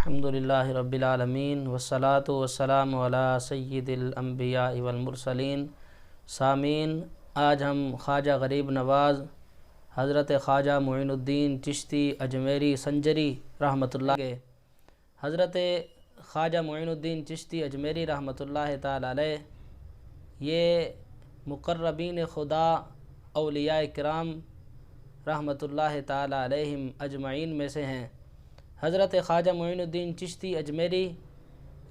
الحمدللہ رب العالمین والصلاة والسلام علی سید الانبیاء والمرسلین۔ سامعین، آج ہم خواجہ غریب نواز حضرت خواجہ معین الدین چشتی اجمیری سنجری رحمۃ اللہ کے حضرت خواجہ معین الدین چشتی اجمیری رحمۃ اللہ تعالی علیہ یہ مقربین خدا اولیاء کرام رحمۃ اللہ تعالی علیہم اجمعین میں سے ہیں۔ حضرت خواجہ معین الدین چشتی اجمیری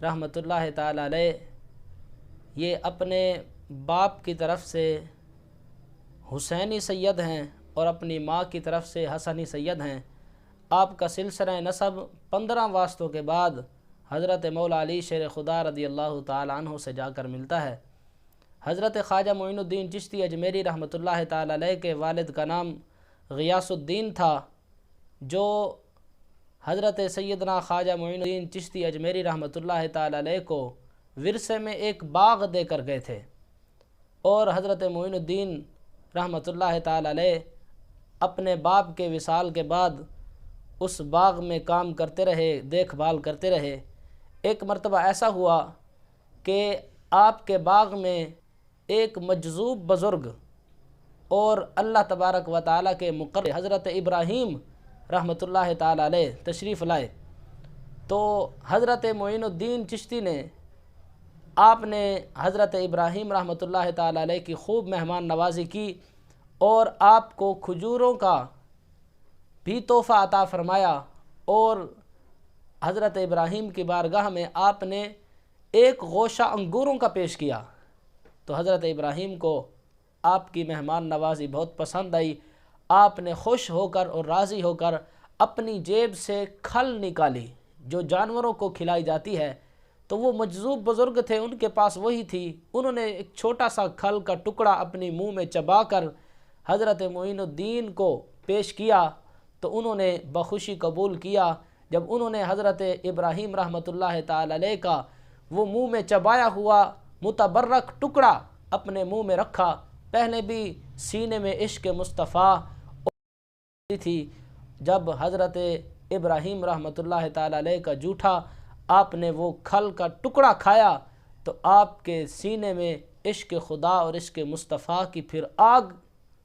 رحمۃ اللہ تعالی علیہ یہ اپنے باپ کی طرف سے حسینی سید ہیں اور اپنی ماں کی طرف سے حسنی سید ہیں۔ آپ کا سلسلہ نسب 15 واسطوں کے بعد حضرت مولا علی شیر خدا رضی اللہ تعالی عنہ سے جا کر ملتا ہے۔ حضرت خواجہ معین الدین چشتی اجمیری رحمۃ اللہ تعالی علیہ کے والد کا نام غیاث الدین تھا، جو حضرت سیدنا خواجہ معین الدین چشتی اجمیری رحمۃ اللہ تعالی علیہ کو ورثے میں ایک باغ دے کر گئے تھے، اور حضرت معین الدین رحمۃ اللہ تعالی علیہ اپنے باپ کے وصال کے بعد اس باغ میں کام کرتے رہے، دیکھ بھال کرتے رہے۔ ایک مرتبہ ایسا ہوا کہ آپ کے باغ میں ایک مجذوب بزرگ اور اللہ تبارک و تعالیٰ کے مقرب حضرت ابراہیم رحمۃ اللہ تعالی علیہ تشریف لائے، تو حضرت معین الدین چشتی نے آپ نے حضرت ابراہیم رحمۃ اللہ تعالی علیہ کی خوب مہمان نوازی کی اور آپ کو کھجوروں کا بھی تحفہ عطا فرمایا، اور حضرت ابراہیم کی بارگاہ میں آپ نے ایک گوشہ انگوروں کا پیش کیا، تو حضرت ابراہیم کو آپ کی مہمان نوازی بہت پسند آئی۔ آپ نے خوش ہو کر اور راضی ہو کر اپنی جیب سے کھل نکالی جو جانوروں کو کھلائی جاتی ہے، تو وہ مجذوب بزرگ تھے، ان کے پاس وہی تھی۔ انہوں نے ایک چھوٹا سا کھل کا ٹکڑا اپنی منہ میں چبا کر حضرت معین الدین کو پیش کیا، تو انہوں نے بخوشی قبول کیا۔ جب انہوں نے حضرت ابراہیم رحمۃ اللہ تعالی علیہ کا وہ منہ میں چبایا ہوا متبرک ٹکڑا اپنے منہ میں رکھا، پہلے بھی سینے میں عشق مصطفیٰ تھی، جب حضرت ابراہیم رحمۃ اللہ تعالی علیہ کا جوٹھا آپ نے وہ کھل کا ٹکڑا کھایا، تو آپ کے سینے میں عشق خدا اور عشق مصطفیٰ کی پھر آگ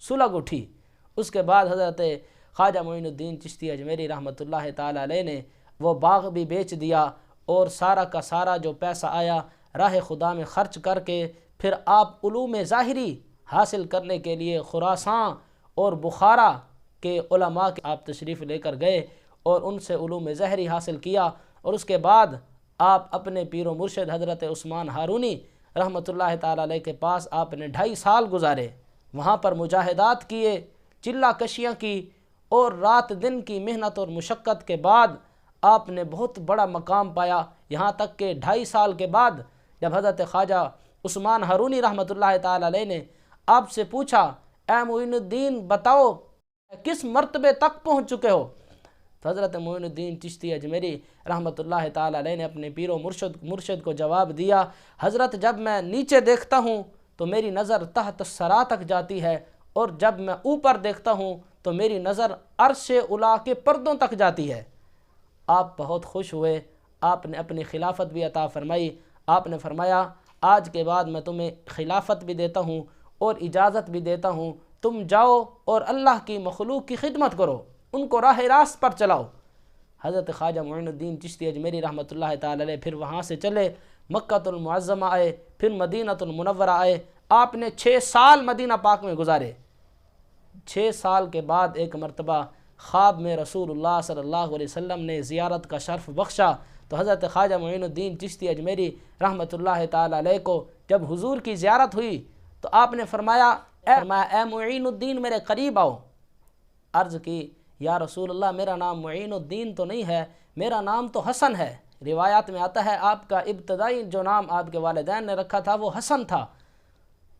سلگ اٹھی۔ اس کے بعد حضرت خواجہ معین الدین چشتی اجمیری رحمۃ اللہ تعالی علیہ نے وہ باغ بھی بیچ دیا، اور سارا کا سارا جو پیسہ آیا راہ خدا میں خرچ کر کے پھر آپ علوم ظاہری حاصل کرنے کے لیے خراسان اور بخارا کے علماء کے آپ تشریف لے کر گئے اور ان سے علوم ظاہری حاصل کیا، اور اس کے بعد آپ اپنے پیر و مرشد حضرت عثمان ہارونی رحمۃ اللہ تعالی علیہ کے پاس آپ نے 2.5 سال گزارے، وہاں پر مجاہدات کیے، چلہ کشیاں کی، اور رات دن کی محنت اور مشقت کے بعد آپ نے بہت بڑا مقام پایا، یہاں تک کہ 2.5 سال کے بعد جب حضرت خواجہ عثمان ہارونی رحمۃ اللہ تعالی علیہ نے آپ سے پوچھا، اے معین الدین بتاؤ کس مرتبے تک پہنچ چکے ہو، تو حضرت معین الدین چشتی اجمیری رحمۃ اللہ تعالی علیہ نے اپنے پیر و مرشد کو جواب دیا، حضرت جب میں نیچے دیکھتا ہوں تو میری نظر تحت الثری تک جاتی ہے، اور جب میں اوپر دیکھتا ہوں تو میری نظر عرش اولی کے پردوں تک جاتی ہے۔ آپ بہت خوش ہوئے، آپ نے اپنی خلافت بھی عطا فرمائی۔ آپ نے فرمایا، آج کے بعد میں تمہیں خلافت بھی دیتا ہوں اور اجازت بھی دیتا ہوں، تم جاؤ اور اللہ کی مخلوق کی خدمت کرو، ان کو راہ راست پر چلاؤ۔ حضرت خواجہ معین الدین چشتی اجمیری رحمۃ اللہ تعالی علیہ پھر وہاں سے چلے، مکہ المعظمہ آئے، پھر مدینہ المنورہ آئے۔ آپ نے 6 سال مدینہ پاک میں گزارے۔ 6 سال کے بعد ایک مرتبہ خواب میں رسول اللہ صلی اللہ علیہ وسلم نے زیارت کا شرف بخشا، تو حضرت خواجہ معین الدین چشتی اجمیری رحمۃ اللہ تعالی علیہ کو جب حضور کی زیارت ہوئی تو آپ نے فرمایا، اے معین الدین میرے قریب آؤ۔ عرض کی، یا رسول اللہ میرا نام معین الدین تو نہیں ہے، میرا نام تو حسن ہے۔ روایات میں آتا ہے آپ کا ابتدائی جو نام آپ کے والدین نے رکھا تھا وہ حسن تھا۔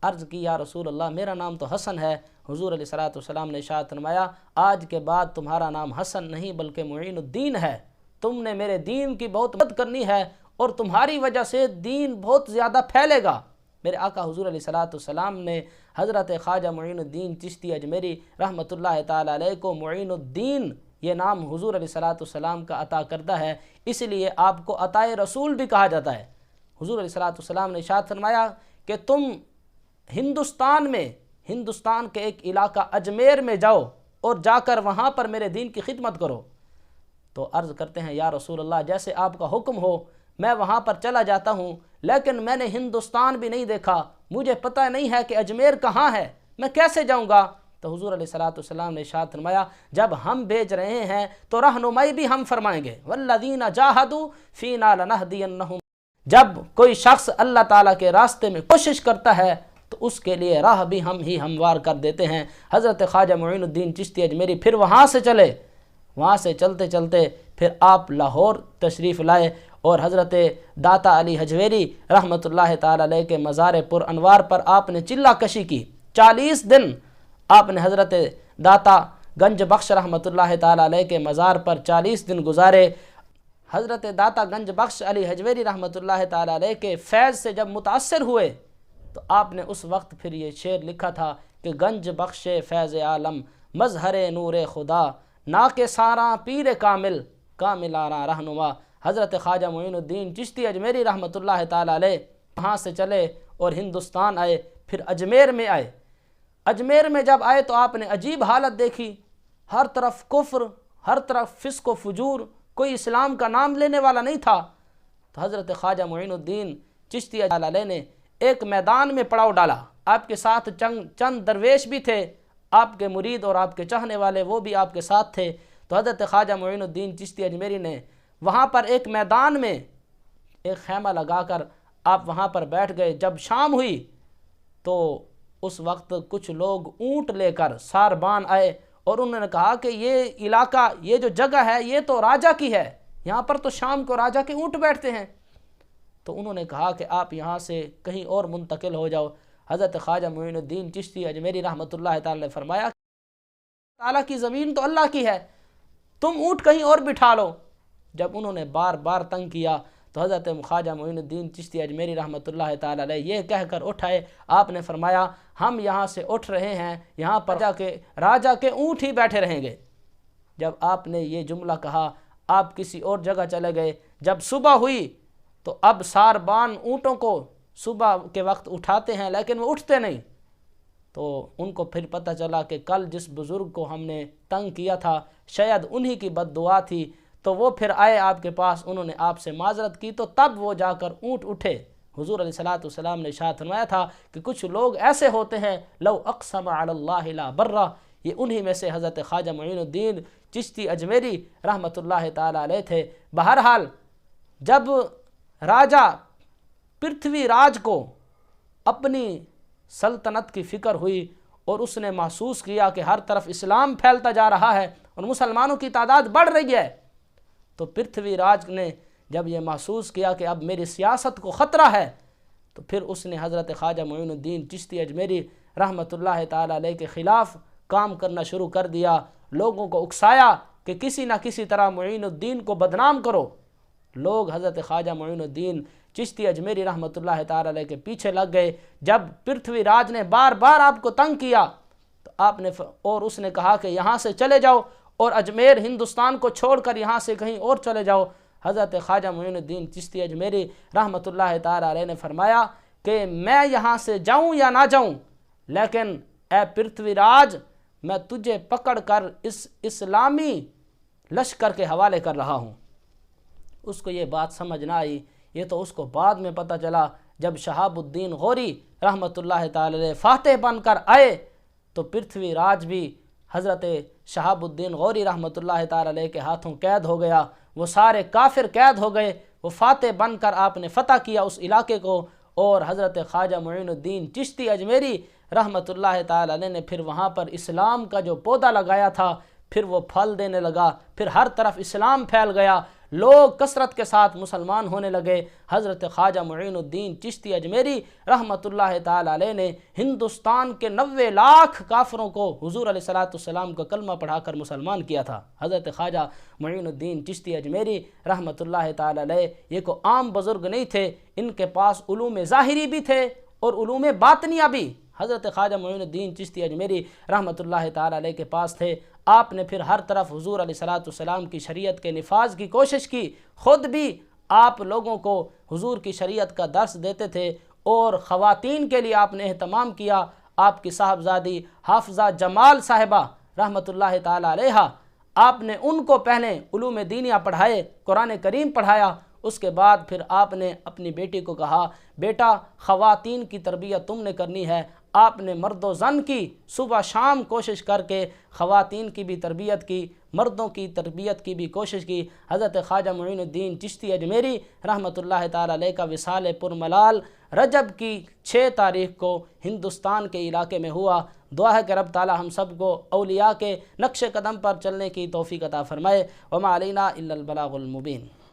عرض کی، یا رسول اللہ میرا نام تو حسن ہے۔ حضور علیہ الصلوۃ والسلام نے ارشاد فرمایا، آج کے بعد تمہارا نام حسن نہیں بلکہ معین الدین ہے، تم نے میرے دین کی بہت مدد کرنی ہے اور تمہاری وجہ سے دین بہت زیادہ پھیلے گا۔ میرے آقا حضور علیہ الصلوۃ والسلام نے حضرت خواجہ معین الدین چشتی اجمیری رحمۃ اللہ تعالی علیہ کو معین الدین یہ نام حضور علیہ السلام کا عطا کردہ ہے، اس لیے آپ کو عطائے رسول بھی کہا جاتا ہے۔ حضور علیہ السلام نے ارشاد فرمایا کہ تم ہندوستان کے ایک علاقہ اجمیر میں جاؤ اور جا کر وہاں پر میرے دین کی خدمت کرو۔ تو عرض کرتے ہیں یا رسول اللہ جیسے آپ کا حکم ہو میں وہاں پر چلا جاتا ہوں، لیکن میں نے ہندوستان بھی نہیں دیکھا، مجھے پتہ نہیں ہے کہ اجمیر کہاں ہے، میں کیسے جاؤں گا؟ تو حضور علیہ السلام نے ارشاد فرمایا جب ہم بھیج رہے ہیں تو رہنمائی بھی ہم فرمائیں گے، والذین جاہدوا فینا لنہدینہم۔ جب کوئی شخص اللہ تعالیٰ کے راستے میں کوشش کرتا ہے تو اس کے لیے راہ بھی ہم ہی ہموار کر دیتے ہیں۔ حضرت خواجہ معین الدین چشتی اجمیری پھر وہاں سے چلے، وہاں سے چلتے چلتے پھر آپ لاہور تشریف لائے اور حضرت داتا علی حجویری رحمۃ اللہ تعالی علیہ کے مزار پر انوار پر آپ نے چلہ کشی کی۔ 40 دن آپ نے حضرت داتا گنج بخش رحمۃ اللہ تعالی علیہ کے مزار پر 40 دن گزارے۔ حضرت داتا گنج بخش علی حجویری رحمۃ اللہ تعالی علیہ کے فیض سے جب متاثر ہوئے تو آپ نے اس وقت پھر یہ شعر لکھا تھا کہ گنج بخش فیض عالم مظہر نور خدا، نا کے ساراں پیر کامل کامل آراں رہنما۔ حضرت خواجہ معین الدین چشتی اجمیری رحمۃ اللہ تعالی علیہ وہاں سے چلے اور ہندوستان آئے، پھر اجمیر میں آئے۔ اجمیر میں جب آئے تو آپ نے عجیب حالت دیکھی، ہر طرف کفر، ہر طرف فسق و فجور، کوئی اسلام کا نام لینے والا نہیں تھا۔ تو حضرت خواجہ معین الدین چشتی تعالی علیہ نے ایک میدان میں پڑاؤ ڈالا، آپ کے ساتھ چند درویش بھی تھے، آپ کے مرید اور آپ کے چاہنے والے وہ بھی آپ کے ساتھ تھے۔ تو حضرت خواجہ معین الدین چشتی اجمیری نے وہاں پر ایک میدان میں ایک خیمہ لگا کر آپ وہاں پر بیٹھ گئے۔ جب شام ہوئی تو اس وقت کچھ لوگ اونٹ لے کر ساربان آئے اور انہوں نے کہا کہ یہ علاقہ، یہ جو جگہ ہے یہ تو راجہ کی ہے، یہاں پر تو شام کو راجہ کے اونٹ بیٹھتے ہیں۔ تو انہوں نے کہا کہ آپ یہاں سے کہیں اور منتقل ہو جاؤ۔ حضرت خواجہ معین الدین چشتی اجمیری رحمۃ اللہ تعالی نے فرمایا تعالیٰ کی زمین تو اللہ کی ہے، تم اونٹ کہیں اور بٹھا لو۔ جب انہوں نے بار بار تنگ کیا تو حضرت خواجہ معین الدین چشتی اجمیری رحمۃ اللہ تعالی علیہ یہ کہہ کر اٹھائے، آپ نے فرمایا ہم یہاں سے اٹھ رہے ہیں، یہاں پر جا کے راجہ کے اونٹ ہی بیٹھے رہیں گے۔ جب آپ نے یہ جملہ کہا آپ کسی اور جگہ چلے گئے۔ جب صبح ہوئی تو اب ساربان اونٹوں کو صبح کے وقت اٹھاتے ہیں لیکن وہ اٹھتے نہیں۔ تو ان کو پھر پتہ چلا کہ کل جس بزرگ کو ہم نے تنگ کیا تھا شاید انہی کی بد دعا تھی۔ تو وہ پھر آئے آپ کے پاس، انہوں نے آپ سے معذرت کی تو تب وہ جا کر اونٹ اٹھے۔ حضور علیہ السلام نے ارشاد فرمایا تھا کہ کچھ لوگ ایسے ہوتے ہیں لو اقسم علی اللہ لا برہ، یہ انہی میں سے حضرت خواجہ معین الدین چشتی اجمیری رحمۃ اللہ تعالی علیہ تھے۔ بہرحال جب راجہ پرتھوی راج کو اپنی سلطنت کی فکر ہوئی اور اس نے محسوس کیا کہ ہر طرف اسلام پھیلتا جا رہا ہے اور مسلمانوں کی تعداد بڑھ رہی ہے، تو پرتھوی راج نے جب یہ محسوس کیا کہ اب میری سیاست کو خطرہ ہے تو پھر اس نے حضرت خواجہ معین الدین چشتی اجمیری رحمۃ اللہ تعالی علیہ کے خلاف کام کرنا شروع کر دیا، لوگوں کو اکسایا کہ کسی نہ کسی طرح معین الدین کو بدنام کرو۔ لوگ حضرت خواجہ معین الدین چشتی اجمیری رحمۃ اللہ تعالی علیہ کے پیچھے لگ گئے۔ جب پرتھوی راج نے بار بار آپ کو تنگ کیا تو آپ نے اور اس نے کہا کہ یہاں سے چلے جاؤ اور اجمیر ہندوستان کو چھوڑ کر یہاں سے کہیں اور چلے جاؤ۔ حضرت خواجہ معین الدین چشتی اجمیری رحمۃ اللہ تعالی علیہ نے فرمایا کہ میں یہاں سے جاؤں یا نہ جاؤں، لیکن اے پرتھوی راج میں تجھے پکڑ کر اس اسلامی لشکر کے حوالے کر رہا ہوں۔ اس کو یہ بات سمجھ نہ آئی، یہ تو اس کو بعد میں پتہ چلا جب شہاب الدین غوری رحمۃ اللہ تعالی علیہ فاتح بن کر آئے تو پرتھوی راج بھی حضرت شہاب الدین غوری رحمۃ اللہ تعالی علیہ کے ہاتھوں قید ہو گیا، وہ سارے کافر قید ہو گئے، وہ فاتح بن کر آپ نے فتح کیا اس علاقے کو، اور حضرت خواجہ معین الدین چشتی اجمیری رحمۃ اللہ تعالی علیہ نے پھر وہاں پر اسلام کا جو پودا لگایا تھا پھر وہ پھل دینے لگا، پھر ہر طرف اسلام پھیل گیا، لوگ کثرت کے ساتھ مسلمان ہونے لگے۔ حضرت خواجہ معین الدین چشتی اجمیری رحمۃ اللہ تعالی علیہ نے ہندوستان کے 90 لاکھ کافروں کو حضور علیہ السلام کا کلمہ پڑھا کر مسلمان کیا تھا۔ حضرت خواجہ معین الدین چشتی اجمیری رحمۃ اللہ تعالی علیہ یہ کوئی عام بزرگ نہیں تھے، ان کے پاس علوم ظاہری بھی تھے اور علوم باطنیہ بھی۔ حضرت خواجہ معین الدین چشتی اجمیری رحمۃ اللہ تعالی علیہ کے پاس تھے۔ آپ نے پھر ہر طرف حضور علیہ الصلوۃ والسلام کی شریعت کے نفاذ کی کوشش کی، خود بھی آپ لوگوں کو حضور کی شریعت کا درس دیتے تھے، اور خواتین کے لیے آپ نے اہتمام کیا۔ آپ کی صاحبزادی حافظہ جمال صاحبہ رحمۃ اللہ تعالی علیہ، آپ نے ان کو پہلے علوم دینیہ پڑھائے، قرآن کریم پڑھایا۔ اس کے بعد پھر آپ نے اپنی بیٹی کو کہا، بیٹا خواتین کی تربیت تم نے کرنی ہے۔ آپ نے مرد و زن کی صبح شام کوشش کر کے خواتین کی بھی تربیت کی، مردوں کی تربیت کی بھی کوشش کی۔ حضرت خواجہ معین الدین چشتی اجمیری رحمۃ اللہ تعالی علیہ کا وصال پرملال رجب کی 6 تاریخ کو ہندوستان کے علاقے میں ہوا۔ دعا ہے کہ رب تعالی ہم سب کو اولیاء کے نقش قدم پر چلنے کی توفیق عطا فرمائے۔ وما علینا الا البلاغ المبین۔